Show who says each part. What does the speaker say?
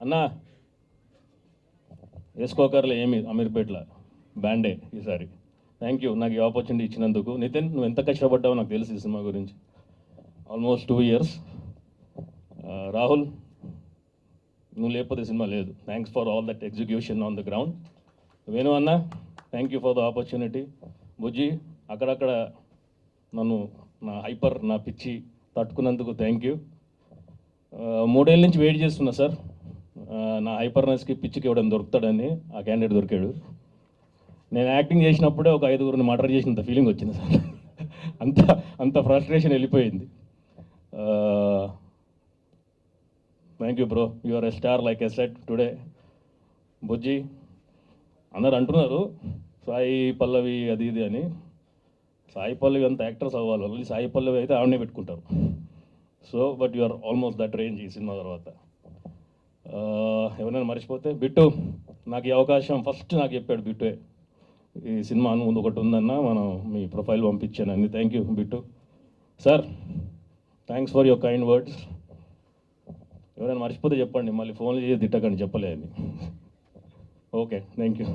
Speaker 1: అన్న వేసుకోకర్లే ఏమి అమీర్పేట్ల బ్యాండే ఈసారి. థ్యాంక్ యూ నాకు ఈ ఆపర్చునిటీ ఇచ్చినందుకు. నితిన్, నువ్వు ఎంత కష్టపడ్డావో నాకు తెలుసు ఈ సినిమా గురించి. Almost 2 years. రాహుల్, నువ్వు లేకపోతే సినిమా లేదు. Thanks for all that execution on the ground. Venu అన్న, thank you for the opportunity. Bujji, అక్కడక్కడ నన్ను నా పిచ్చి తట్టుకున్నందుకు థ్యాంక్ యూ. 3 ఏళ్ళ నుంచి వెయిట్ చేస్తున్నా సార్, నా హైపర్నెస్కి పిచ్చికి ఎవడని దొరుకుతాడని. ఆ క్యాండిడేట్ దొరికాడు. నేను యాక్టింగ్ చేసినప్పుడే ఒక 5గురిని మర్డర్ చేసినంత ఫీలింగ్ వచ్చింది సార్. అంత ఫ్రస్ట్రేషన్ వెళ్ళిపోయింది. Thank you bro, you are a star like a set today. Bujji, అందరు అంటున్నారు సాయి పల్లవి అది ఇది అని. సాయి పల్లవి అంత యాక్టర్స్ అవ్వాలి, ఓన్లీ సాయి పల్లవి అయితే ఆవిడనే పెట్టుకుంటారు. So but you are almost that range ఈ సినిమా తర్వాత. ఎవరైనా మర్చిపోతే బిట్టు, నాకు ఈ అవకాశం ఫస్ట్ నాకు చెప్పాడు బిట్టే, ఈ సినిమా ముందు ఒకటి ఉందన్న, మనం మీ ప్రొఫైల్ పంపించాను అన్ని. Thank you Bittu sir, thanks for your kind words. ఎవరైనా మర్చిపోతే చెప్పండి, మళ్ళీ ఫోన్లు చేసి తిట్టకండి చెప్పలే అని. Okay, thank you.